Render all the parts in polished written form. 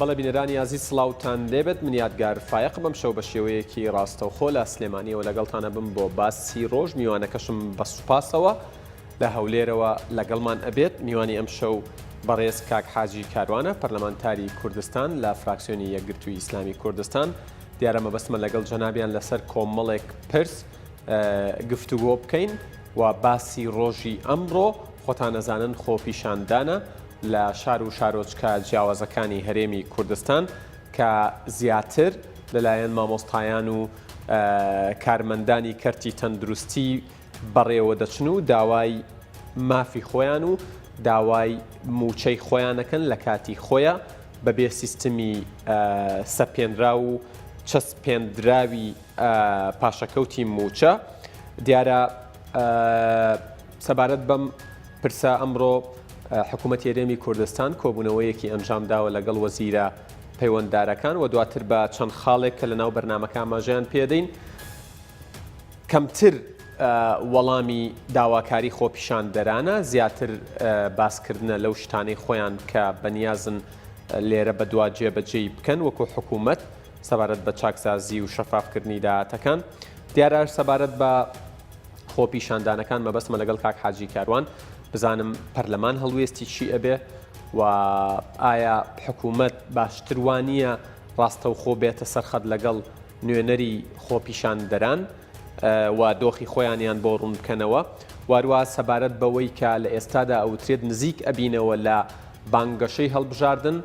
بەڵێ بینەرانی عزیز سڵاوتان لێبێت من یادگار فایق بەم شەو بە شێوەیەکی ڕاستەوخۆ لە سلێمانیەوە لەگەڵتانە بم بۆ باسی ڕۆژ میوانەکەشم بە سوپاسەوە لە هەولێرەوە لەگەڵمان ئەبێت میوانی ئەم شەو بەڕێز کاک حاجی کاروانە پەرلەمانتاری کوردستان لە فراکسیۆنی یەکگرتووی ئیسلامی کوردستان دیارە مەبەستمە لەگەڵ جەنابیان لەسەر کۆمەڵێک پرس گفتوگۆ بکەین و باسی ڕۆژی ئەمڕۆ خۆتان نەزانن خۆپیشاندانە لە شار و شارۆچکە جیاوازەکانی هەرێمی کوردستان کە زیاتر لەلایەن مامۆستایان و کارمەندانی کەرتی تەندروستی بەڕێوە دەچن و داوای مافی خۆیان و داوای موچەی خۆیانەکەن لە کاتی خۆیە بەبێ سیستمی سەپێنرا و چەسپێندراوی پاشەکەوتی موچە دیارە سەبارەت بەم پرسە ئەمڕۆ حکوومەتی هەرێمی کوردستان کۆبوونەوەیەکی ئەنجامداوە لەگەڵ وەزیرە پەیوەنددارەکان و دواتر بە چەند خاڵێک کە لەناو بەرنامەکە ئاماژەیان پێدەین کەمتر وەڵامی داواکاری خۆپیشاندەرانە زیاتر باسکردنە لەو شتانەی خۆیان کە بەنیازن لێرە بە دوا جێبەجێی بکەن وەکو حکوومەت سەبارەت بە چاکسازی و شەفافکردنی داهاتەکان دیارە سەبارەت بە خۆپیشاندانەکان مەبەستمە لەگەڵ کاک حاجی کاروان بزانم پەرلەمان هەڵوێستی چی ئەبێ و ئایا حکوومەت باشتر وانییە ڕاستەوخۆ بێتە سەرخەت لەگەڵ نوێنەری خۆپیشاندەران و دۆخی خۆیانیان بۆ ڕوون بکەنەوە وارووا سەبارەت بەوەی کە لە ئێستادا ئەوترێت نزیک ئەبینەوە لە بانگەشەی هەڵبژاردن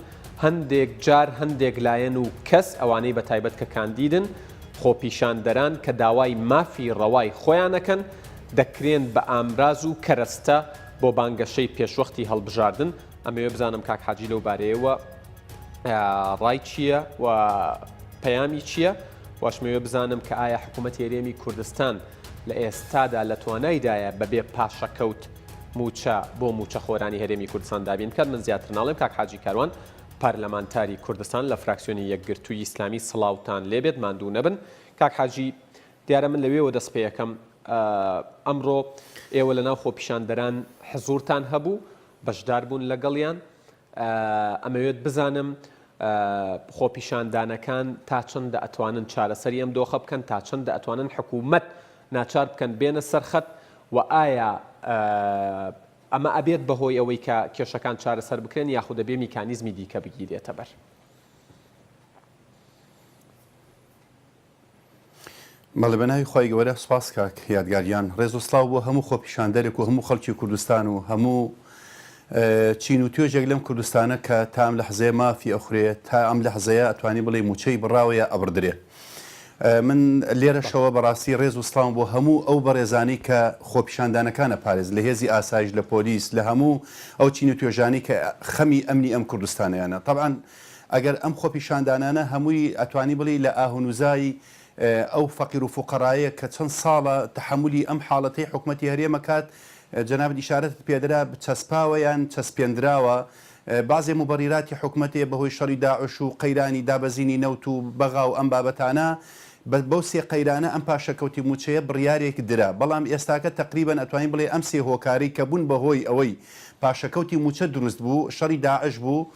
هەندێک جار هەندێک لایەن و کەس ئەوانەی بە تایبەت کە کاندیدن خۆپیشاندەران کە داوای مافی ڕەوای خۆیانەکەن دەکرێن بە ئامراز و کەرەستە بۆ بانگەشەی پێشوەختی هەڵبژاردن ئەمەوێ بزانم کاک حاجی لەو بارەیەوە ڕای چییە و پەیامی چییە واشمەوێ بزانم کە ئایا حکوومەتی هەرێمی کوردستان لە ئێستادا لە توانایدایە بەبێ پاشەکەوت موچە بۆ موچە خۆرانی هەرێمی کوردستان دابین کرد من زیاتر ناڵێم کاک حاجی کاروان پارلەمانتاری کوردستان لە فراکسیۆنی یەکگرتووی ئیسلامی سڵاوتان لێبێت ماندوو نەبن کاک حاجی دیارە من لەوێوە دەست پێ یەکەم ئەمڕۆ ئێوە لەناو خۆپیشاندەران حزورتان هەبوو بەشدار بوون لەگەڵیان ئەمەوێت بزانم خۆپیشاندانەکان تا چەندە ئەتوانن چارەسەری ئەم دۆخە بکەن تا چەندە ئەتوانن حکوومەت ناچار بکەن بێنە سەرخەت و ئایا ئەمە ئەبێت بەهۆی ئەوەی کە کێشەکان چارەسەر بکرێن یاخود دەبێ میکانیزمی دیکە بگیرێتە بەر بەڵێ بەناوی خۆی گەورە سوپاس کاک یادگاریان ڕێز و سڵاو بۆ هەموو خۆپیشاندەرێک و هەموو خەڵکی کوردستان و هەموو چین و توێژێک لەم کوردستانە کە تام لە حزەیە مافی ئەخورێت تا ئەم لە حزەیە ئەتوانی بڵێ موچەی بڕاوەیە ئەبردرێ من لێرەشەوە بەڕاستی ڕێز و سڵاو بۆ هەموو ئەو بەڕێزانی کە خۆپیشاندانەکانە پارێز لە هێزی ئاسایش لە پۆلیس لە هەموو ئەو چین و توێژانی کە خەمی ئەمنی ئەم کوردستانیانە طبعاً ئەگەر ئەم خۆپیشاندانانە هەمووی ئەتوانی بڵێ لە ئاهونوزایی ئەو فەقیر و فوقەڕایە کە چەند ساڵە تحملی ئەم حاڵەتەی حکوومەتی هەرێمەکات جەناب ئیشارەت پێدرا چەسپاوە یان چەسپێنراوە بعضی مبەریراتی حکوومەتێ بەهۆی شەڕی داعش و قەیرانی دابەزینی نەوت و بەغا و ئەم بابەتانە بەو سێ قەیرانە ئەم پاشەکەوتی موچەیە بڕیارێک درا بەڵام ئێستاکە تقریبەن ئەتوانین بڵێ ئەم سێ هۆکاری کە بوون بەهۆی ئەوەی پاشەکەوتی موچە دروست بوو شەڕی داعش بوو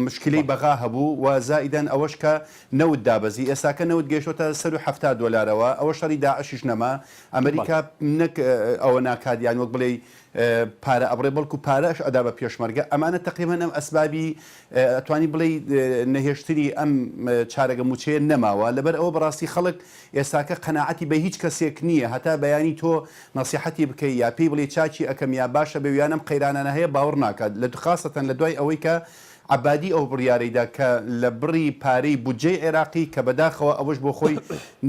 مشکلەی بەغا هەبوو و زائیدەن ئەوەش کە نەوت دابەزی ئێستاکە نەوت گەیشتۆتە $170 ئەوە شەڕی داعشیش نەما ئەمریکا نەک ئەوە ناکادیان وەک بڵێ پارە ئەبڕێ بەڵکو پارەش ئەدا بە پێشمەرگە ئەمانە تقریبەن ئەم ئەسبابی ئەتوانی بڵێ نەهێشتنی ئەم چارەگە موچەیە نەماوە لەبەر ئەوە بەڕاستی خەڵک ئێستاکە قەناعەتی بە هیچ کەسێک نییە هەتا بەیانی تۆ نەسیحەتی بکەی یا پێی بڵێ چاچی ئەەکەم یا باشە بەویانم قەیرانانە هەیە باوەڕ ناکات لە خاستەن لە دوای ئەوەی کە عبادی ئەو بڕیارەیدا کە لە بڕی پارەی بودجێ عێراقی کە بەداخەوە ئەوەش بۆ خۆی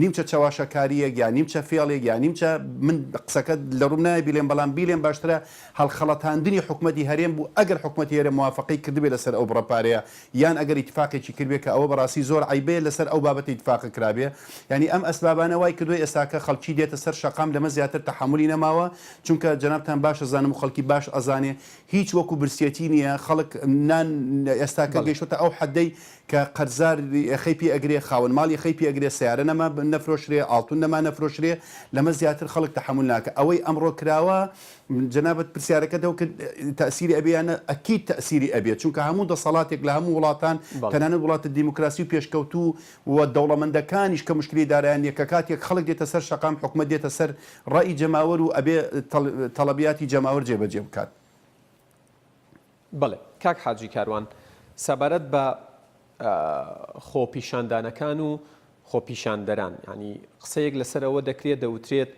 نیمچە چاواشەکاریەک یا نیمچە فێڵێک یا نیمچە من قسەکە لە ڕوون نایە بیلێن بەڵام بیلێن باشترە هەڵخەڵەتاندنی حکوومەتی هەرێم بوو ئەگەر حکوومەتی هەرێم موافقی کردبێ لەسەر ئەو بڕەپارەیە یان ئەگەر ئیتفاقێکی کردبێ کە ئەوە بەڕاستی زۆر عیبێ لەسەر ئەو بابەتی ئیتفاق کرابێ ینی ئەم ئەسبابانە وای کردووە ئێستاکە خەڵکی دێتە سەر شەقام لەمە زیاتر تەحملی نەماوە چونکە جەنابتان باش ئەزانم و خەڵکی باش ئەزانێ هیچ وەکو برسێتی نییە خەڵک ئێستا کە گەیشتە ئەو حەدەی کە قەرزار خەیپی ئەگرێ خاوەن ماڵی خەیپی ئەگرێ سیارە نەما نەفرۆشرێ ئاڵتون نەما نەفرۆشرێ لەمە زیاتر خەڵک تەحمل ناکە ئەوەی ئەمڕۆ کراوە جەنابەت پرسیارەکەتەوە کرد تەسیری ئەبیانە ئەکید تەسیری ئەبێت چونکە هەموو دەسەڵاتێک لە هەموو وڵاتان تەنانەت وڵاتە دیموکراسی و پێشکەوتوو و دەوڵەمەندەکانیش کە مشکلی دارایان یەکە کاتێک خەڵک دێتە سەر شەقام حکومەت دێتە سەر ڕای جەماوەر و ئەبێ تەڵەبیاتی جەماوەر جێبەجێ بکات. بڵێ کاک حاجی کاروان سەبارەت بە خۆپیشاندانەکان و خۆپیشاندەران ینی قسەیەک لەسەرەوە دەکرێت دەوترێت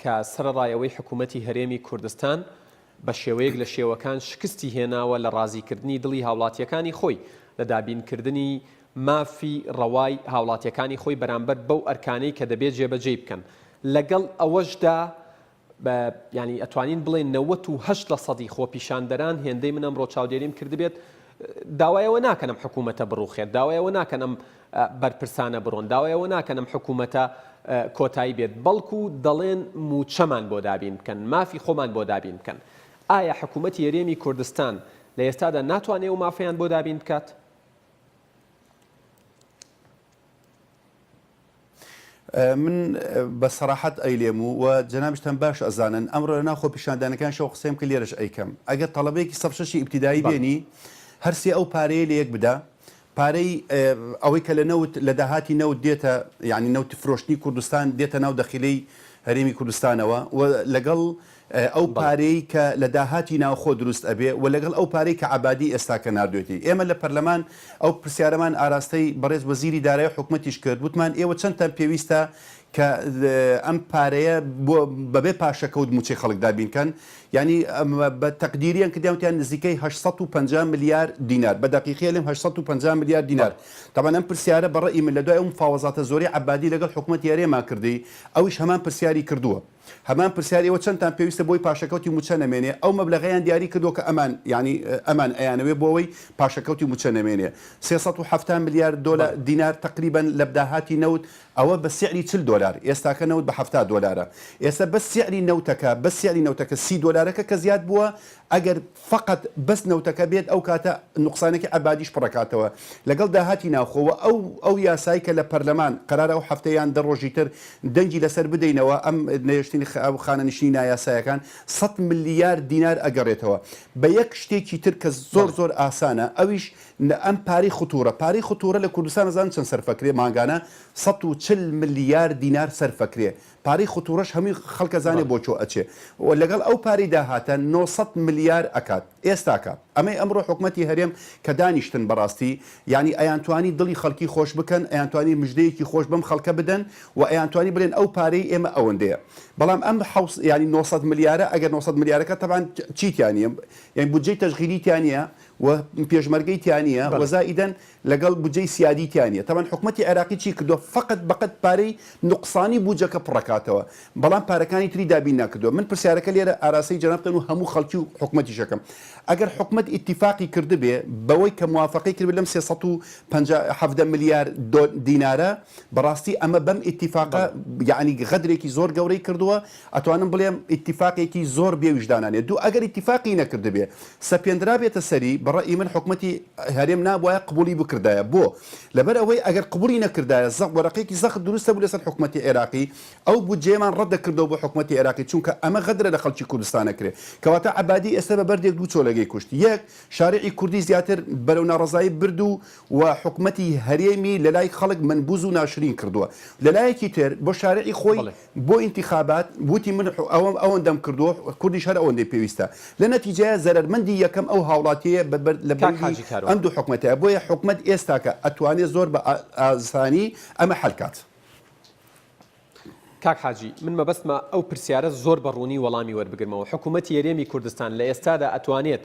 کە سەرڕایەوەی حکوومەتی هەرێمی کوردستان بە شێوەیەک لە شێوەکان شکستی هێناوە لە ڕازیکردنی دڵی هاوڵاتیەکانی خۆی لە دابینکردنی مافی ڕەوای هاوڵاتیەکانی خۆی بەرامبەر بەو ئەرکانەی کە دەبێت جێبەجێ بکەن لەگەڵ ئەوەشدا ینی ئەتوانین بڵێن 98% خۆپیشاندەران هێندەی منم ڕۆ چاودێریم کردبێت داوایەوە ناکەن ئەم حکوومەتە بڕوخێت داوایەوە ناکەن ئەم بەرپرسانە بڕۆن داوایەوە ناکەن ئەم حکوومەتە کۆتایی بێت بەڵکو دەڵێن موچەمان بۆ دابین بکەن مافی خۆمان بۆ دابین بکەن ئایا حکوومەتی هەرێمی کوردستان لە ئێستادا ناتوانێت و مافیان بۆ دابین بکات؟ من بە سەراحەت ئەیلێم و جەنابشتان باش ئەزانن ئەمڕۆ لە ناو خۆپیشاندانەکان شەو قسەیم کە لێرەش ئەیکەم ئەگەر تەڵەبەیەکی سەد شەشی ئیبتیدایی بێنی هەرسێ ئەو پارەیە لە یەک بدا پارەی ئەوەی کە لە داهاتی نەوت دێتە یعنی نەوت فرۆشتنی کوردستان دێتە ناو دەخیلەی هەرێمی کوردستانەوە و لەگەڵ ئەو پارەی کە لە داهاتی ناوخۆ دروست ئەبێ و لەگەڵ ئەو پارەی کە عبادی ئێستاکە نردوێتی ئێمە لە پەرلەمان ئەو پرسیارەمان ئاراستەی بەڕێز وەزیری دارایی حکوومەتیش کرد وتمان ئێوە چەندتان پێویستە کە ئەم پارەیە بەبێ پاشەکەوت موچەی خەڵک دابینکەن ینی بە تەقدیریان کردیانوتیان نزیکەی 850 ملیار دینار بە دقیقی لێم 850 ملیار دینار طبعا ئەم پرسیارە بەڕێی من لە دوای ئەو مفاوەزاتە زۆری عبادی لەگەڵ حکوومەتی هەرێما کردی ئەویش هەمان پرسیاری کردووە هەمان پرسیاریەوە چەندتان پێویستە بۆی پاشەکەوتی موچە نەمێنێ ئەو مەبلەغەیان دیاری کردو کە ئەمان ینی ئەمان ئەیانەوێ بۆەوەی پاشەکەوتی موچە نەمێنێ 370 ملیار دلار دینار تقریبا لە بداهاتی نەوت ئەوە بە سعری 40 دلار ئێستاکە نەوت بە 70 دلارە ئێستا بە سعری نەوتەکە بە سعری نەوتەکە 30 دلارەکە کە زیاد بووە ئەگەر فقط بەس نەوتەکە بێت ئەو کاتە نقصانێکی عبادیش پڕکاتەوە لەگەڵ داهاتی ناوخۆوە ئەو یاسایی کە لە پەرلەمان قەرارە ئەو هەفتەیان دەڕۆژی تر دەنگی لەسەر بدەینەوە ئەم نێشتنی خانەنشینی نایاسایەکان 100 ملیار دینار ئەگەڕێتەوە بە یەک شتێکی تر کە زۆر ئاسانە ئەویش ئەم پاری خوتورە لە کوردستان نەزانم چەند سەرفەکرێ ماگانە 140 ملیار دینار سەرفەکرێ پارەی خوتورەش هەمووی خەڵکە زانێ بۆ چۆ ئەچێ و لەگەڵ ئەو پارەی داهاتە 900 ملیار ئەکات ئێستاکە ئەمەی ئەمڕۆ حکوومەتی هەرێم کە دانیشتن بەڕاستی ینی ئەیانتوانی دڵی خەڵکی خۆش بکەن ئەیانتوانی مژدەیەکی خۆش بەم خەڵکە بدەن و ئەیانتوانی بڵێن ئەو پارەی ئێمە ئەوەندەیە بەڵام ئەم ینی 900 ملیارە ئەگەر 900 ملیارەکە تەبان چیتیانە یعنی بودجەی تەشغیلیتیانە و پێشمەرگەی تیانە وەزائیدەن لەگەڵ بودجەی سیادی تیانە تەبان حکوومەتی عێراقی چی کردو فقط بەقەت پارەی نقصانی بودجەکە پڕکاتەوە بەڵام پارەکانی تری دابین ناکردووە من پرسیارەکە لێرە ئاراسی جەنابتەن و هەموو خەڵکی و حکوومەتی شەکەم ئەگەر حکوومەت ئیتیفاقی کردبێ بەوەی کە موافقەی کرد لەم 370 ملیار دینارە بەڕاستی ئەمە بەم ئیتیفاقە یعنی غەدرێکی زۆر گەورەی کردووە ئەتوانم بڵێم ئیتیفاقێکی زۆر بێویژدانانێت دوو ئەگەر ئیتیفاقی نەکردبێ سەپێنرا بێتە سەری بەڕێی من حکوومەتی هەرێم نابواە قبولی بکردایە بۆ لەبەر ئەوەی ئەگەر قبولی نەکردایە وەرەقێکی زەخت دروستە بوو لەسەر حکوومەتی عێراقی ئەو بودجێمان ڕەتدەکردەوە بۆ حکوومەتی عێراقی چونکە ئەمە غەدرە لە خەڵکی کوردستانە کرێ کەواتە عەبادی ئێستا بە بەردێک دوو چۆلەگەی کوشت یەک شارعی کوردی زیاتر بەرەو ناڕەزایی بردو و حکوومەتی هەرێمی لە لای خەڵک منبوز و ناشرین کردووە لەلایەکی تر بۆ شارعی خۆی بۆ ئینتیخابات وتی من ئەوەندەم کردووە کوردیش هەر ئەوەندەی پێویستە لە نەتیجەیە زەرمەندی یەکەم ئەو هاوڵاتیە لە بەردی ئەم دوو حکوومەتەیە بۆیە حکوومەت ئێستاکە ئەتوانێت زۆر بە ئاسانی ئەمە حەلکات. کاک حاجی من مەبەستمە ئەو پرسیارە زۆر بەڕوونی وەڵامی وەربگرمەوە حکوومەتی هەرێمی کوردستان لە ئێستادا ئەتوانێت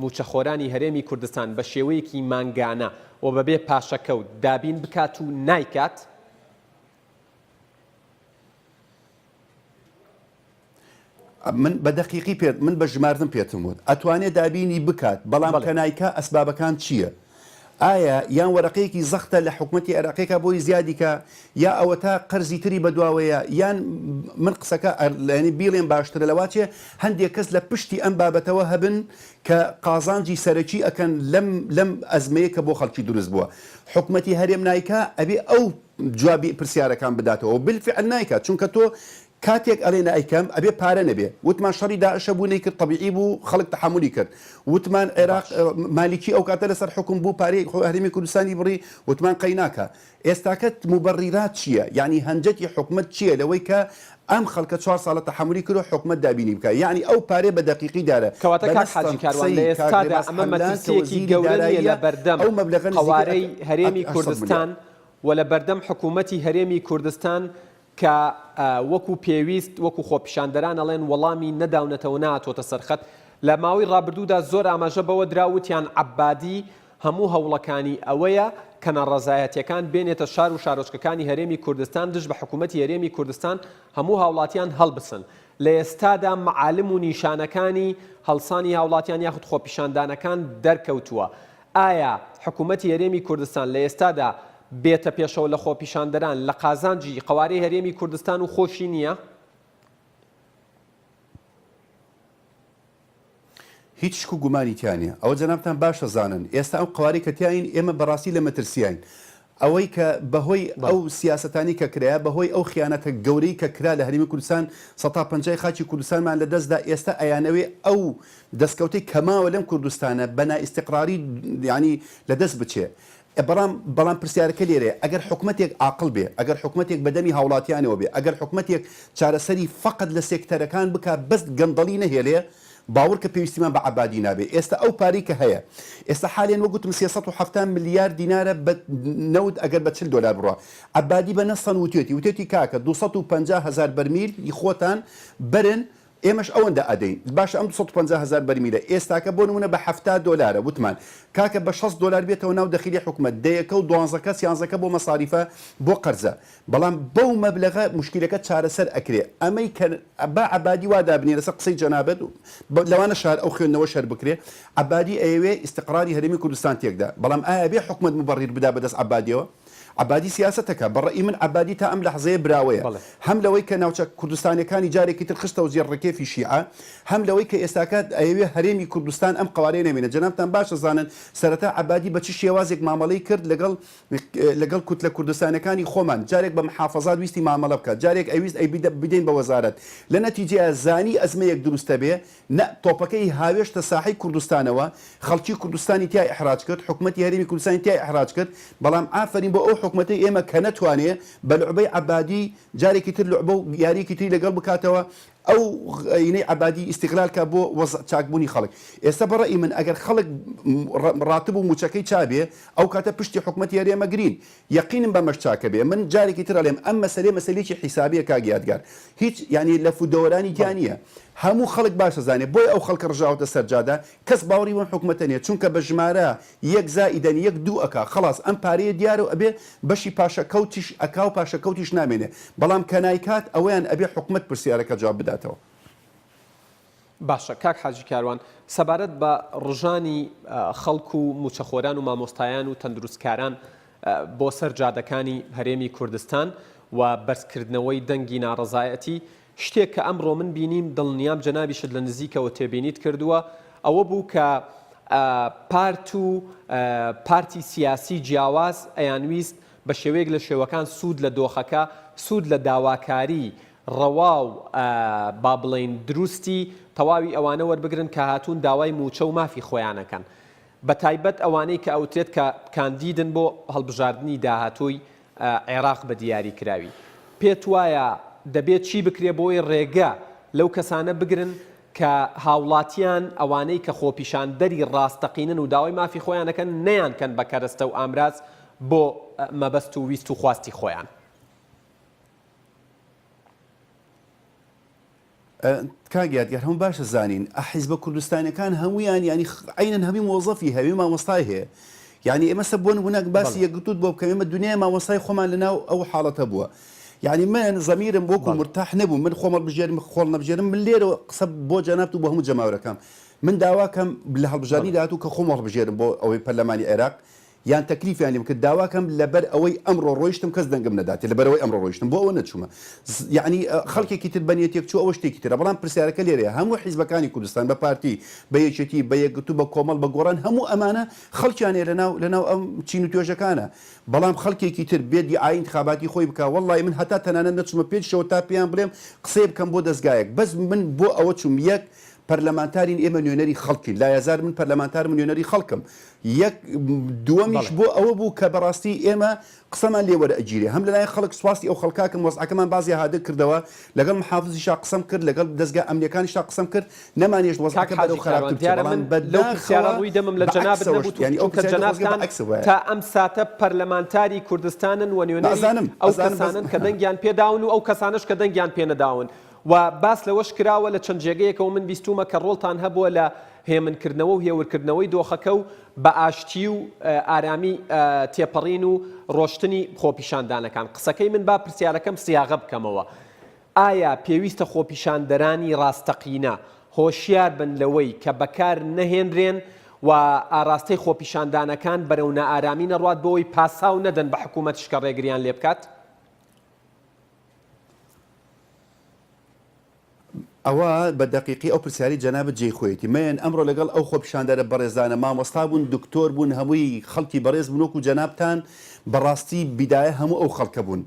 موچەخۆرانی هەرێمی کوردستان بە شێوەیەکی مانگانە و بەبێ پاشەکەوت دابین بکات و نایکات؟ من بە دەقیقی من بە ژماردن پێتم وت ئەتوانێت دابینی بکات بەڵام کە نایکە ئەسبابەکان چییە؟ ئایا یان وەرەقەیەکی زەختە لە حکوومەتی عێراقیەکە بۆی زیادیکە یا ئەوە تا قەرزی تری بەدواوەیە یان من قسەکە ینی بیڵێن باشترە لەواچێ هەندێک کەس لە پشتی ئەم بابەتەوە هەبن کە قازانجی سەرەکی ئەکەن لەم ئەزمەیە کە بۆ خەڵکی دروست بووە حکوومەتی هەرێم نایکە ئەبێ ئەو جوابی پرسیارەکان بداتەوە بالفعل نایکات چونکە تۆ کاتێک ئەڵێنە ئەیکەم ئەبێ پارە نەبێ وتمان شەڕی داعشە بوونەی کرد طبیعی بوو خەڵک تەحملی کرد وتمان عێراق مالیکی ئەو کاتە لەسەر حکم بوو پارەی هەرێمی کوردستانی بڕی وتمان قەیناکە ئێستاکەت مبەڕیرات چییە یعنی هەنجەتی حکومت چییە لەوەی کە ئەم خەڵکە 4 ساڵە تەحملی کرد و حکومت دابینی بکە یعنی ئەو پارێ بە دقیقی دارە کەواتە کاک حاجی کاروان لە ئێستادا ئەمە مەترسیەکی گەورە نیە لە بەردەم قەوارەی هەرێمی کوردستان و لە بەردەم حکوومەتی هەرێمی کوردستان کە وەکو پێویست وەکو خۆپیشاندەران ئەڵێن وەڵامی نەداونەتەوە ناتۆتە سەرخەت لە ماوەی ڕابردوودا زۆر ئاماژە بەوە دراوتیان عەبادی هەموو هەوڵەکانی ئەوەیە کە نەڕەزایەتیەکان بێنێتە شار و شارۆچکەکانی هەرێمی کوردستان دژ بە حکوومەتی هەرێمی کوردستان هەموو هاوڵاتیان هەڵبسن لە ئێستادا معالم و نیشانەکانی هەڵسانی هاوڵاتیان یاخود خۆپیشاندانەکان دەرکەوتووە ئایا حکوومەتی هەرێمی کوردستان لە ئێستادا بێتە پێشەوە لە خۆپیشاندەران لە قازانجی قەوارەی هەرێمی کوردستان و خۆشی نییە؟ هیچ شک و گومانیتیانە ئەوە جەنابتان باشە زانن ئێستا ئەو قواری کەتیاین ئێمە بەڕاستی لە مەترسیین ئەوەی کە بەهۆی ئەو سیاسەتانی کە کرایە بەهۆی ئەو خیانەتە گەورەی کە کرا لە هەرێمی کوردستان 150 خاکی کوردستانمان لە دەستدا ئێستا ئەیانەوێ ئەو دەستکەوتەی کەماوە لەم کوردستانە بەنا ئیستیقراری ینی لە دەست بچێ بەڵام پرسیارەکە لێرێ ئەگەر حکومەتێک عاقڵ بێ ئەگەر حکومەتێک بەدەمی هاوڵاتیانەوە بێ ئەگەر حکومەتێک چارەسەری فقط لە سێکتەرەکان بکە بەست گەندەڵی نەهێلێ باور کە پێویستیمان بە عەبادی نابێ ئێستا ئەو پارەی کە هەیە ئێستا حالێن وەگوتم 370 ملیار دینارە بە نەود ئەگەر بە 40 دلار بڕوە عەبادی بە نەسەن وتێتی کاکە 250,000 بەرمیل خۆتان برن ئێمەش ئەوەندە ئەدەین باشە ئەم 250,000 بەرمیلە ئێستاکە بۆ نمونە بە 70 دلارە وتمان کاکە بە 6 دلار بێتەوە ناو دەخیلی حکومەت دەیەکە و 12 سیانزەکە بۆ مەساریفە بۆ قەرزە بەڵام بەو مەبلەغە مشکلەکە چارەسەر ئەکرێ ئەمەی کە با عەبادی وا دابنێ لەسەر قسەی جەنابەت لەوانە شار ئەو خوێندنەوە شەر بکرێ عەبادی ئەیەوێ ئیستیقراری هەرێمی کوردستان تێکدا بەڵام ئایا بێ حکومەت مبەڕیر بدا بەدەست عەبادیەوە عەبادی سیاسەتەکە بەڕێی من عەبادی تا ئەم لەحزەیە براوەیە هەم لەوەی کە ناوچە کوردستانەکانی جارێکی تر خستە و زێڕڕکێفی شیعە هەم لەوەی کە ئێستاکات ئەیەوێ هەرێمی کوردستان ئەم قوارەیە نەمێنێت جەنابتان باشە زانن سەرەتا عەبادی بە چ شێوازێک مامەڵەی کرد لەگەڵ کوتلە کوردستانەکانی خۆمان جارێک بە محافەزات ویستی مامەڵە بکات جارێک ئەویست بدەین بە وەزارەت لە نەتیجەیە زانی ئەزمەیەک دروستە بێ تۆپەکەی هاوێشتە ساحەی کوردستانەوە خەڵکی کوردستانی تیا ئیحراج کرد حکومەتی هەرێمی کوردستانی تیا ئیحراج کرد بەڵام ئافرین بۆ ئەو حکومەتی ئێمە کە نەتوانێت بە لعبەی عەبادی جارێکی تر لعبە و یاریکی تری لەگەڵ بکاتەوە ئەو ینەی عەبادی ئیستیقلالکە بۆ چاکبوونی خەڵک ئێستا بەڕێی من ئەگەر خەڵک ڕاتب و موچەکەی چابێ ئەو کاتە پشتی حکومەتی هەرێمە گرین یەقینم بەمەش چاکە بێ من جارێکی تر ئەڵێم ئەم مەسەلەیەکی حیسابیە کاگیادگار هیچ ینی لە فودەوەرانی تیانە هەموو خەڵک باشە زانێ بۆی ئەو خەڵکە ڕژاوتە سەرجادا کەس باوەڕی وەم حکومەتە نیە چونکە بە ژمارە 1 زائیدەن 1 ئەکا خلاص ئەم پارەیە دیارە و ئەبێ بەشی پاشەکەوتیش ئەکا و پاشەکەوتیش نامێنێ بەڵام کەنایکات ئەویان ئەبێ حکومەت پرسیارەکە جواب بداتەوە باشە کاک حاجی کاروان سەبارەت بە ڕژانی خەڵک و موچەخۆران و مامۆستایان و تەندروستکاران بۆ سەر جادەکانی هەرێمی کوردستان و بەرزکردنەوەی دەنگی ناڕەزایەتی شتێک کە ئەمڕۆ من بینیم دڵنیام جەنابیشت لە نزیکەوە تێبینیت کردووە ئەوە بوو کە پارتی سیاسی جیاواز ئەیانویست بە شێوەیەک لە شێوەکان سوود لە دۆخەکە سوود لە داواکاری ڕەوا و با بڵێن دروستی تەواوی ئەوانە وەربگرن کە هاتوون داوای موچە و مافی خۆیانەکەن بە تایبەت ئەوانەی کە ئەوترێت کە کاندیدن بۆ هەڵبژاردننی داهاتووی عێراق بە دیاری کراوی پێت وایە دەبێت چی بکرێ بۆی ڕێگە لەو کەسانە بگرن کە هاوڵاتیان ئەوانەی کە خۆپیشاندەری ڕاستەقینن و داوای مافی خۆیانەکەن نەیانکەن بە کەرەستە و ئامراز بۆ مەبەست و ویست و خواستی خۆیان کاگیادگەر هەموو باشە زانین حیزبە کوردستانەکان هەمویان ینی عینەن هەمی مۆزەفی هەوی مامۆستای هەیە یعنی ئێمە سە بۆن هەناک باسی یەکگوتوت بۆ بکەم ئێمە دنیای مامۆستای خۆمان لەناو ئەو حاڵەتە بووە یعنی من زەمیرم وەکو مرتاح نەبوو من خۆمە بژێرم خۆڵ نەبژێرم من لێرەوە قسە بۆ جەنابت و بۆ هەموو جەماوەکەم من داواکەم لە هەڵبژارنی داهاتوو کە خۆم هەڵبژێرم بۆ ئەوەی پەرلەمانی عێراق یان تەکلیفیان لێم کرد داواکەم لەبەر ئەوەی ئەمڕۆ ڕۆیشتم کەس دەنگم نەداتێ لەبەرەوەی ئەمڕۆ ڕۆیشتم بۆ ئەوە نەچوومە یعنی خەڵکێکی تر بەنیەتێک چوو ئەوە شتێکی ترە بەڵام پرسیارەکە لێرەیە هەموو حیزبەکانی کوردستان بە پارتی بە یەکێتی بە یەکگرتو بە کۆمەڵ بە گۆڕان هەموو ئەمانە خەڵکیانێ لەناو ئەم چین و توێژەکانە بەڵام خەڵکێکی تر بێدی ئاین انتخاباتی خۆی بکە وەڵڵی من هەتا تەنانەت نەچوومە پێشەوە تا پێیان بڵێم قسەی بکەم بۆ دەستگایەک بەس من بۆ ئەوە چوم یەک پەرلەمانتارین ئێمە نوێنەری خەڵکین لایەزار من پەرلەمانتارم نوێنەری خەڵکم یەک دووەمیش بۆ ئەوە بوو کە بەڕاستی ئێمە قسەمان لێ وەرەئەگیرێ هەم لەلایەن خەڵک سواستی ئەو خەڵکاکەم وەزعەکەمان بازی هادر کردەوە لەگەڵ محافزیشا قسەم کرد لەگەڵ دەستگای ئەمنیەکانیشا قسەم کرد نەمانێش وەزعەکە بەرەو خراپتر ڕووی دەمم لە جەنابەت نەبوو کە جەنابتان تا ئەم ساتە پەرلەمانتاری کوردستانن و نوێنەری ئەو کەسانن کە دەنگیان پێداون و ئەو کەسانش کە دەنگیان پێ نەداون و باس لەوەش کراوە لە چەند جێگەیەکەوە من بیستومە کە ڕۆڵتان هەبووە لە هێمنکردنەوە و هێورکردنەوەی دۆخەکە و بە ئاشتی و ئارامی تێپەڕین و ڕۆشتنی خۆپیشاندانەکان قسەکەی من با پرسیارەکەم سیاغە بکەمەوە ئایا پێویستە خۆپیشاندەرانی ڕاستەقینە هۆشیار بن لەوەی کە بەکار نەهێنرێن و ئاراستەی خۆپیشاندانەکان بەرەو نەئارامی نەڕوات بەوەی پاساو نەدەن بە حکوومەتیش کە ڕێگریان لێ بکات؟ ئەوە بە دقیقی ئەو پرسیاری جەنابەت جێی خۆیەتی من ئەمڕۆ لەگەڵ ئەو خۆپیشاندەرە بەڕێزانە مامۆستا بوون دکتۆر بوون هەمووی خەڵکی بەڕێز بوون وەکو جەنابتان بەڕاستی بیدایە هەموو ئەو خەڵکە بوون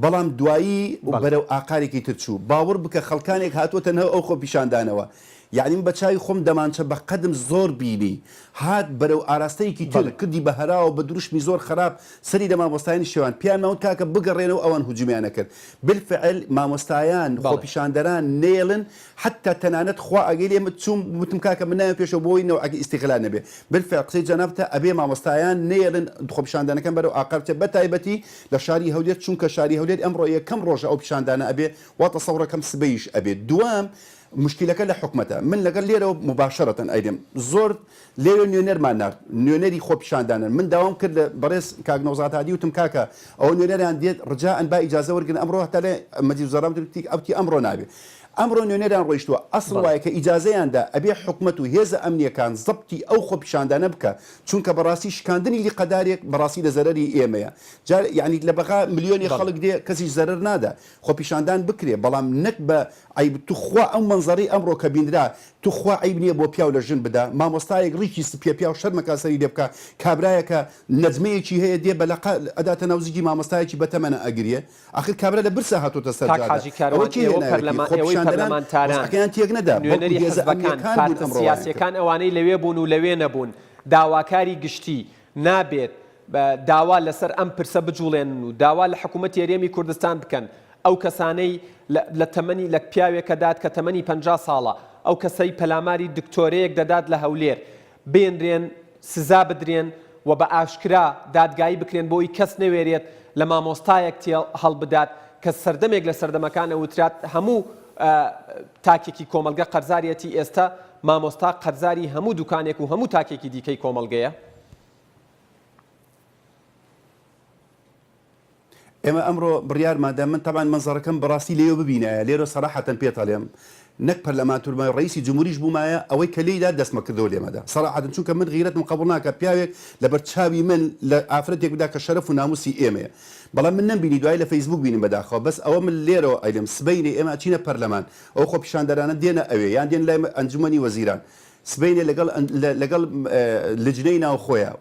بەڵام دوایی بەرەو ئاقارێکی تر چوو باوەڕ بکە خەڵکانێک هاتووەتەنەوە ئەو خۆپیشاندانەوە یعنی من بە چاوی خۆم دەمانچە بە قەدم زۆر بینی هات بەرەو ئاراستەیەکی تر کردی بە هەراوە بە دروشمی زۆر خراپ سەری لە مامۆستایانی شێوان پیان ماوت کاکە بگەڕێنەوە ئەوان هجومیانە کرد بالفعل مامۆستایان خۆپیشاندەران نێڵن حتا تەنانەت خوا ئەگەی لێمە چوم وتم کاکە من نایە پێشەوە بۆی نەوەعی ئیستیقلال نەبێ بالفعل قسەی جەنابتە ئەبێ مامۆستایان نێڵن خۆپیشاندانەکان بەرەو ئاقارچە بە تایبەتی لە شاری هەولێر چونکە شاری هەولێر ئەمڕۆ یەکەم ڕۆژە ئەو پیشاندانە ئەبێ وا تەسەوڕەکەم سبەیش ئەبێ دوام مشکلەکە لە حکومەتە من لەگەڵ لێرەوە مباشرەتەن ئەیدێم زۆر لێرە نوێنەرمان نرد نوێنەری خۆپیشاندانن من داوام کرد لە بەڕێز کاک نەوزات هادی وتم کاکە ئەوە نوێنەریان دێت ڕجاءن با ئیجازە وەرگن ئەمڕۆ هەتا لێ مەجید وزەرا وتی ئەوتی ئەمڕۆ نابێ ئەمڕۆ نوێنەریان ڕۆیشتووە ئەسڵ وایە کە ئیجازەیاندا ئەبێ حکومەت و هێزە ئەمنیەکان زەبتی ئەو خۆپیشاندانە بکە چونکە بەڕاستی شکاندنی لیقەدارێک بەڕاستی لە زەرەری ئێمەیە یعنی لە بەغا ملیۆنی خەڵک دێ کەسی زەرەر نادا خۆپیشاندان بکرێ بەڵام نەک بە ئەی توخوا ئەو منزەری ئەمڕۆ کە بیندرا توخوا عیب نییە بۆ پیاو لە ژن بدا مامۆستایەک ڕیکی سپێ پیا و شەرمەکە سەری لێ بکە کابرایەکە نەجمەیەکی هەیە دێ بە ئەداتە ناوزیگی مامۆستایەکی بەتەمەنە ئەگریە ئاخر کابرا لە برسە هاتوتە سەر پەرلەمانتاران تێک نەدا نوێنەری حیزبەکان پارتە سیاسیەکان ئەوانەی لەوێ بوون و لەوێ نەبوون داواکاری گشتی نابێت داوا لەسەر ئەم پرسە بجوڵێن و داوا لە حکوومەت یاریێمی کوردستان بکەن ئەو کەسانەی لە تەمەنی لە پیاوێکە داد کە تەمەنی 50 ساڵە ئەو کەسەی پەلاماری دکتۆرەیەک دەدات لە هەولێر بێنرێن سزا بدرێن و بە ئاشکرا دادگایی بکرێن بۆی کەس نەوێرێت لە مامۆستایەک هەڵبدات کە سەردەمێک لە سەردەمەکانە وترات هەموو تاکێکی کۆمەلگە قەرزاریەتی ئێستا مامۆستا قەرزاری هەموو دوکانێک و هەموو تاکێکی دیکەی کۆمەلگەیە ئێمە ئەمڕۆ بڕیارمادا من تەبان منزەڕەکەم بەڕاستی لێوە ببینایە لێرە سەراحەتەن پێتەڵێم نەک پەرلەمانتورمای ڕئیسی جمهوریش بوومایە ئەوەی کە لێیدا دەستمە کردەوە لێمەدا سەراحەتەن چونکە من غیرەتم قبوڵ ناکە پیاوێک لەبەر چاوی من لە ئافرەتێک بدا کە شەرەف و ناموسی ئێمەیە بەڵام من نەمبینی دوای لە فەیسبوک بینیم بەداخەوە بەس ئەوە من لێرەوە ئەیلم سبەینێ ئێمە چینە پەرلەمان ئەو خۆپیشاندەرانە دێنە ئەوێ یان دێن لای ئەنجومەنی وەزیران سبەینێ لەگەڵ لجنەی ناوخۆیە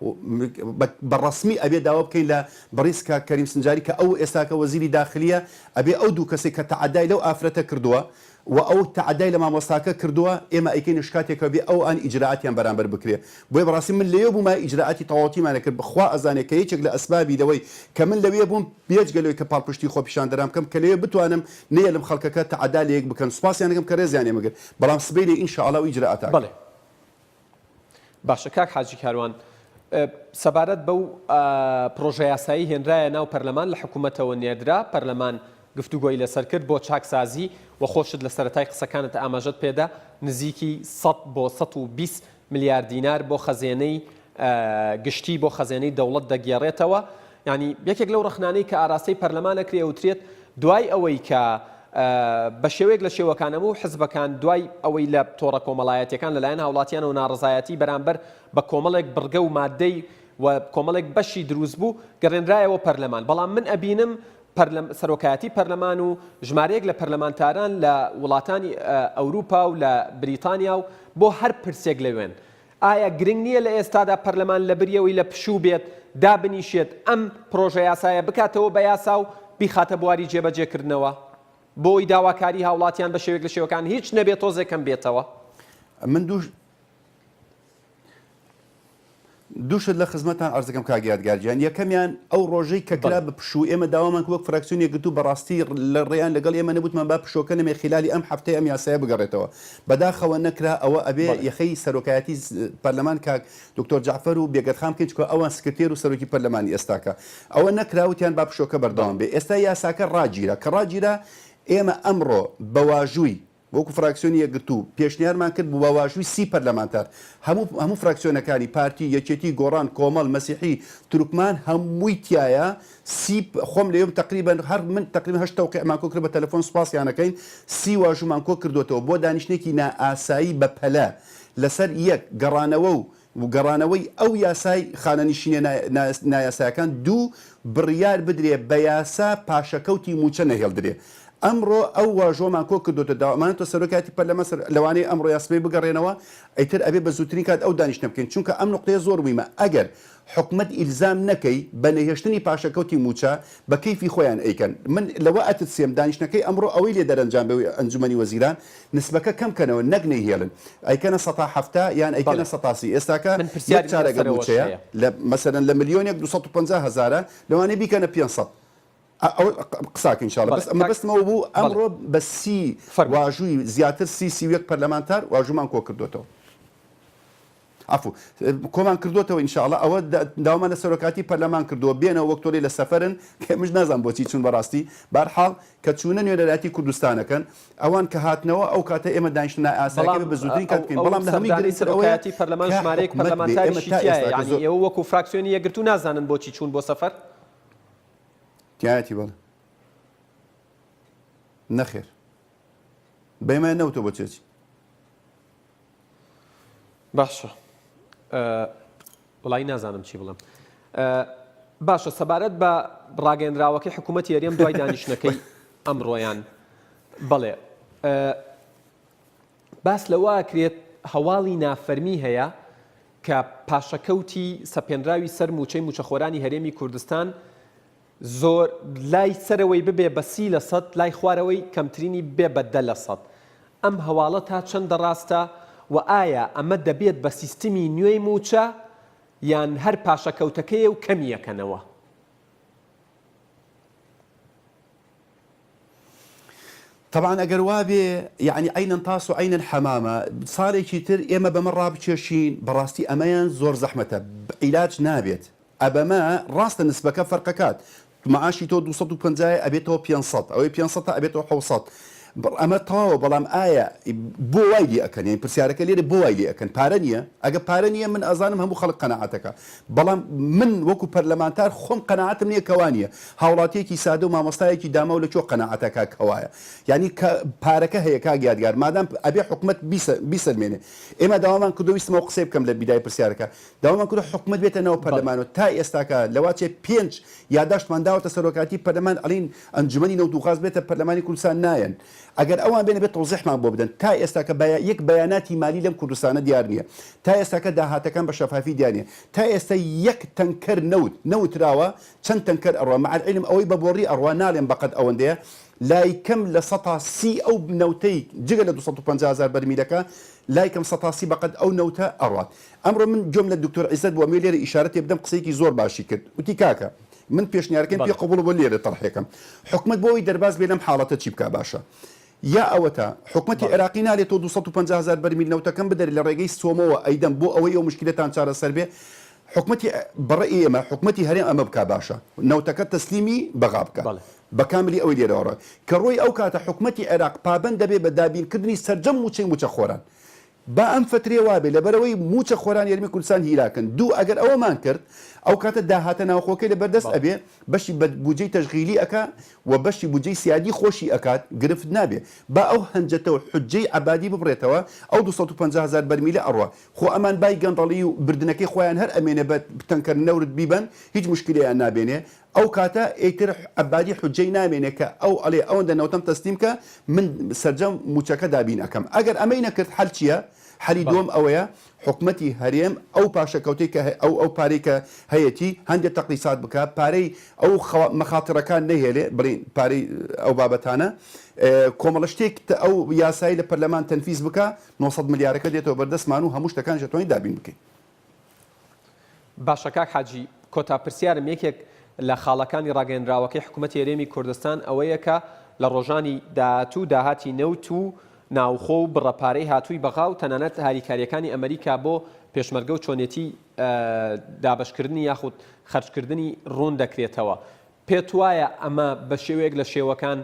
بەڕەسمی ئەبێ داوا بکەین لە بەڕیسکە کەریم سنجاری کە ئەو ئێستاکە وەزیری داخلیە ئەبێ ئەو دوو کەسێک کە تەعەدای لەو ئافرەتە کردووە و ئەو تەعەدای لە مامۆستاکە کردووە ئێمە ئەیکەین شکاتێکە بێ ئەو ئان ئیجرائاتیان بەرامبەر بکرێ بۆی بەڕاستی من لێوە بوومە ئیجرائاتی تەواوەتیمانە کرد بخوا ئەزانێت کە یەکێک لە ئەسبابی لەوەی کە من لەوێ بووم بێجگەلەوەی کە پاڵپشتی خۆپیشاندەران بکەم کە لەوێ بتوانم نێڵم خەڵکەکە تەعەدا لە یەک بکەن سوپاسیان دەکەم کە ڕێزیان مەگەر بەڵام سبەینێ ئینشاءڵڵا و ئیجرائاتە بەڵێ باشە کاک حاجی کاروان سەبارەت بەو پرۆژە یاسایی هێنرایە ناو پەرلەمان لە حکوومەتەوە نێردرا پەرلەمان گفتوگۆی لەسەر کرد بۆ چاکسازی و خۆشت لە سەرەتای قسەکانت ئاماژەت پێدا نزیکی 100 بۆ 120 میلیارد دینار بۆ خەزێنەی گشتی بۆ خەزێنەی دەوڵەت دەگێڕێتەوە ینی یەکێک لەو ڕخنانەی کە ئاراستەی پەرلەمانە کرێوترێت دوای ئەوەی کە بە شێوەیەک لە شێوەکانەمە و حزبەکان دوای ئەوەی لە تۆڕە کۆمەڵایەتیەکان لەلایەن هاوڵاتیان و ناڕزایەتی بەرامبەر بە کۆمەڵێک بڕگە و مادەی و کۆمەڵێک بەشی دروست بوو گەڕێنرایەوە پەرلەمان بەڵام من ئەبینم سەرۆکایەتی پەرلەمان و ژمارەیەک لە پەرلەمانتاران لە وڵاتانی ئەوروپا و لە بریتانیا و بۆ هەر پرسێک لەوێن ئایا گرنگ نییە لە ئێستادا پەرلەمان لە بریەوەی لە پشوو بێت دابنیشێت ئەم پرۆژە یاسایە بکاتەوە بە یاسا و بیخاتە بواری جێبەجێکردنەوە بۆی داواکاری هاوڵاتیان بە شێوێک لە شێوەکان هیچ نەبێت تۆزێکم بێتەوە من دووشت لە خزمەتان ئەرز دەکەم کاگیادگارجیان یەکەمیان ئەو ڕۆژەی کە کرا بە پشوو ئێمە داوامان وەک فراکسیۆنێک گرتو بەڕاستی لە ڕێیان لەگەڵ ئێمە نەبوتمان با پشۆکە نەمێ خلالی ئەم هەفتەی ئەم یاسایە بگەڕێتەوە بەداخەوە نەکرا ئەوە ئەبێ یەخەی سەرۆکایەتی پەرلەمان کاک دکتۆر جعفەر و بێگەتخام کەچ کە ئەوان سکرتێر و سەرۆکی پەرلەمانی ئێستاکە ئەوە نەکراوتیان با پشۆکە بەردەوام بێ ئێستا یاساکە ڕاگیرە کە ڕاگیرە ئێمە ئەمڕۆ بەواژووی وەکو فراکسیۆنی یەکگرتو پێشنیارمان کرد بوو بەواژووی 30 پەرلەمانتار هەموو فراکسیۆنەکانی پارتی یەکێتی گۆڕان کۆمەڵ مەسیحی تورکمان هەمووی تایە خۆم لێم تقریبان هەر من تقریبا 8 توقیعمان کۆ کرد بە تەلەفۆن سوپاسیانەکەین 30 واژومان کۆ کردوێتەوە بۆ دانیشتێکی نائاسایی بە پەلە لەسەر یەک گەڕانەوە و گەڕانەوەی ئەو یاسای خانەنشینە نایاسایەکان دوو بڕیار بدرێ بە یاسا پاشەکەوتی موچە نەهێڵدرێ ئەمڕۆ ئەو واژۆمان کۆ کردوتە داوامانێتە سەرۆکاتی پەرلەمان لەوانەیە ئەمڕۆ یاسپەی بگەڕێنەوە ئەیتر ئەبێ بە زووترین کات ئەو دانیشتە بکەین چونکە ئەم نقطەیە زۆر مهمە ئەگەر حکومت ئیلزام نەکەی بە نەهێشتنی پاشەکەوتی موچە بە کەیفی خۆیان ئەیکەن من لەوە ئەتسێم دانیشتەکەی ئەمڕۆ ئەوەی لێ دەرەنجام بە ئەنجومەنی وەزیران نسبەکە کەمکەنەوە نەک نەیهێڵن ئەیکەنە 170 یان ئەیکەنە 130 ئێستاکە چارەگە موچەیە مەسەرەن لە ملیۆنێک 250,000 لەوانەیە بیکەنە 500 قساکە انشاءالله بس ئەمە بەستمەوە بوو ئەمڕۆ بە 30 واژووی زیاتر 30 پەرلەمانتار واژوومان کۆ کردوێتەوە عفو کۆمان کردوێتەوە انشاءالله ئەوە داوامان لە سەرۆکاتی پەرلەمان کردووە بێنەوە وەک تۆڵی لە سەفەرن کە مش نازانم بۆچی چون بەڕاستی بەرحاڵ کە چوونە نوێنەراتی کوردستانەکەن ئەوان کە هاتنەوە ئەو کاتە ئێمە دانیشتنە ئاسایی بە زووترین کات بکەین بەڵام لە هەمووی گرنگتر ئەوەیەتی پەرلەمان ژمارەیەک پەرلەمانتاریشی تایە یعنی ئێوە وەکو فراکسیۆنی یەکگرتو نازانن بۆچی چوون بۆ سەفەر تایەتی بەڵێ نەخێر بەیمە نەوتە بۆ چێکی باشە وڵی نازانم چی بڵم باشە سەبارەت بە ڕاگەیەنراوەکەی حکوومەتی هەرێم دوای دانیشتنەکەی ئەمڕۆیان بەڵێ باس لەوە کرێت هەواڵی نافەرمی هەیە کە پاشەکەوتی سەپێنراوی سەر موچەی موچەخۆرانی هەرێمی کوردستان زۆر لای سەرەوەی ببێ بە 30% لای خوارەوەی کەمترینی بێ بە 10%. ئەم هەواڵە تا چەندە ڕاستە و ئایا ئەمە دەبێت بە سیستمی نوێی موچە یان هەر پاشەکەوتەکەیە و کەمیەکەنەوە؟ طبعا ئەگەر وابێ یعنی عینەن تاس و عینەن حەمامە ساڵێکی تر ئێمە بەمە ڕابچێشین بەڕاستی ئەمەیان زۆر زەحمەتە عیلاج نابێت ئەبەمە ڕاستە نسبەکە فەرقەکات معاشی تۆ 250 ئەبێتەوە 500 ئەوەی 500 ئەبێتەوە 600 ئەمە تەواوە بەڵام ئایا بۆ وای لێ ئەکەن یعنی پرسیارەکە لێرە بۆ وای لێ ئەکەن پارە نییە ئەگە پارە نییە من ئەزانم هەموو خەڵک قەنەعەتەکە بەڵام من وەکو پەرلەمانتار خۆم قەنەعەتم نییە کەوانیە هاوڵاتیەکی سادە و مامۆستایەکی داما و لە چۆ قەنەعەتەکە کەوایە یعنی پارەکە هەیە کاگیادگار مادام ئەبێ حکومەت بیسەلمێنێ ئێمە داوامان کردو ویستمەوە قسەی بکەم لە بیدای پرسیارەکە داوامان کردو حکومەت بێتەنەوە پەرلەمانەوە تا ئێستاکە لەواچێ 5 یاداشتمان داوەتە سەرۆکاتی پەرلەمان ئەڵین ئەنجومەنی نەوتوخواست بێتە پەرلەمانی کوردستان نایەن ئەگەر ئەوان بێنە بێت تۆزیحمان بۆ بدەن تا ئێستاکە یەک بەیاناتی مالی لەم کوردستانە دیار نییە تا ئێستاکە داهاتەکان بە شەفافی دیار نییە تا ئێستا یەک تەنکەر نەوتراوە چەند تەنکەر ئەڕوا مع العلم ئەوەی بە بۆڕی ئەڕوا ناڵێن بەقەت ئەوەندەیە لای کەم لە 130 ئەو نەوتەی جگە لە 250,000 بەرمیلەکە لای کەم 130 بەقەت ئەو نەوتە ئەڕات ئەمڕۆ من جۆم لە دکتۆر عیزەت بۆ ئەمێ لێرە ئیشارەتی بدەم قسەیەکی زۆر باشی کرد وتی کاکە من پێشنیارەکەم پێ قبوڵ بۆ لێرە تەڕحێکم حکومت بۆەوەی دەرباز بێ لەم حاڵەتە چی بکە باشە یا ئەوەتە حکومەتی عێراقی نالێت 250,000 بەرمیل نەوتەکەم بدەر لە ڕێگەی سۆمەوە ئەیدەم بۆ ئەوەی ئەو مشکلەتان چارەسەر بێ حکومەتی بەڕێی ئێمە حکومەتی هەرێم ئەمە بکە باشە نەوتەکە تەسلیمی بەغا بکە بە کاملی ئەوەی لێرەوەڕە کە ڕۆی ئەو کاتە حکومەتی عێراق پابەند دەبێ بە دابینکردنی سەرجەم موچەی موچەخۆران با ئەم فترێ وابێ لەبەرەوەی موچە خۆران یارمی کوردستان هیراکەن دوو ئەگەر ئەوەمان کرد ئەو کاتە داهاتە ناوخۆکەی لەبەردەست ئەبێ بەشی بودجەی تەشغیلی ئەکا و بەشی بودجەی سیادی خۆشی ئەکات گرفت نابێ با ئەو هەنجەتەوە حجەی عبادی ببڕێتەوە ئەو 250,000 بەرمیلە ئەڕوە خۆ ئەمان بای گەندەڵی و بردنەکەی خۆیان هەر ئەمێنە بە بتەنکەر نەورت بیبن هیچ مشکلیان نابێنێ ئەو کاتە ئیتر عبادی حجەی نامێنێ کە ئەو ئەڵێ ئەوەندە نەوتەم تەستیم کە من سەرجەم موچەکە دابین ئەەکەم ئەگەر ئەمەی نەکرد حەل چییە؟ حەلی دووەم ئەوەیە حکومەتی هەرێم ئەو پاشەکەوتەی کە ئەو پارەی کە هەیەی هەندێک تەقلیسات بکە پارەی ئەو مەخاترەکان نەهێلێ بڵین پارەی ئەو بابەتانە کۆمەڵە شتێک ئەو یاسایی لە پەرلەمان تەنفیز بکە 900 ملیارەکە دێتەوە بەردەستمان و هەموو شتەکان ژەتوانی دابین بکەین. باشە کاک حاجی کۆتا پرسیارم یەکێک لە خاڵەکانی ڕاگەیەنراوەکەی حکوومەتی هەرێمی کوردستان ئەوەیە کە لە ڕۆژانی داهاتوو داهاتی نەوت و ناوخۆ و بڕەپارەی هاتووی بەغا و تەنانەت هاریکاریەکانی ئەمریکا بۆ پێشمەرگە و چۆنێتی دابشکردنی یاخود خەرجکردنی ڕوون دەکرێتەوە. پێت وایە ئەمە بە شێوەیەک لە شێوەکان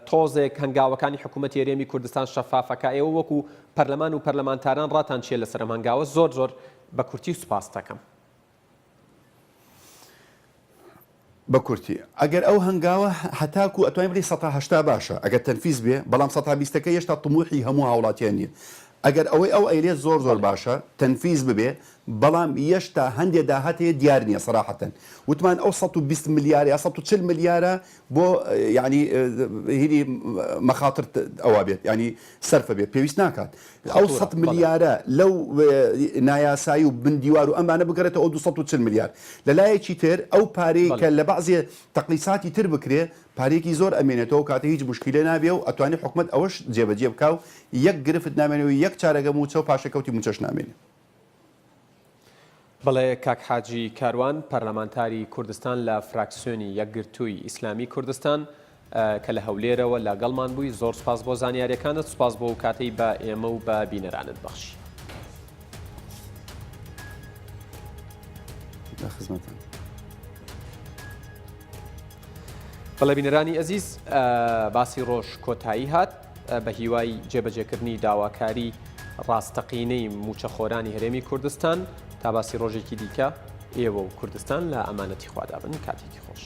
تۆزێک هەنگاوەکانی حکوومەتی هەرێمی کوردستان شەفافەکە ئێوە وەکو پەرلەمان و پەرلەمانتاران ڕاتان چێ لەسەر ئەم هەنگاوە زۆر بە کورتی سوپاس دەکەم. بە کورتی ئەگەر ئەو هەنگاوە هەتاکو ئەتوانین بڵێ 180 باشە ئەگەر تەنفیز بێ بەڵام 120ەکە هێشتا تموحی هەموو هاوڵاتیان نیە ئەگەر ئەوەی ئەو ئەیلێ زۆر باشە تەنفیز ببێ بەڵام هێشتا هەندێک داهاتەیە دیار نییە سەراحەتەن وتمان ئەو 120 ملیار یا 140 ملیارە بۆ ینی هیری مەخاتر ئەوە بێت ینی سەرفە بێت پێویست ناکات ئەو 100 ملیارە لەو نایاسایی و بندیوار و ئەمانە بگەڕێتەوە ئەو 240 ملیار لەلایەکی تر ئەو پارەی کە لە بەعزێ تەقلیساتی تر بکرێ پارێکی زۆر ئەمێنێتەوە کاتە هیچ مشکلە نابێ و ئەتوانێت حکومەت ئەوەش جێبەجێ بکە و یەک گرفت نامێنێ و یەک چارەگە موچە و پاشەکەوتی موچەش نامێنێ. بڵێ کاک حاجی کاروان پەرلەمانتاری کوردستان لە فراکسیۆنی یەکگرتووی ئیسلامی کوردستان کە لە هەولێرەوە لەگەڵمان بووی زۆر سپاس بۆ زانیاریەکانت سپاس بۆ کاتەی بە ئێمە و بە بینەرانت بەخشی. بەڵێ بینەرانی ئەزیز باسی ڕۆژ کۆتایی هات بە هیوای جێبەجێکردنی داواکاری ڕاستەقینەی موچەخۆرانی هەرێمی کوردستان تا باسی ڕۆژێکی دیکە ئێوە و کوردستان لە ئەمانەتی خوادابن کاتێکی خۆش.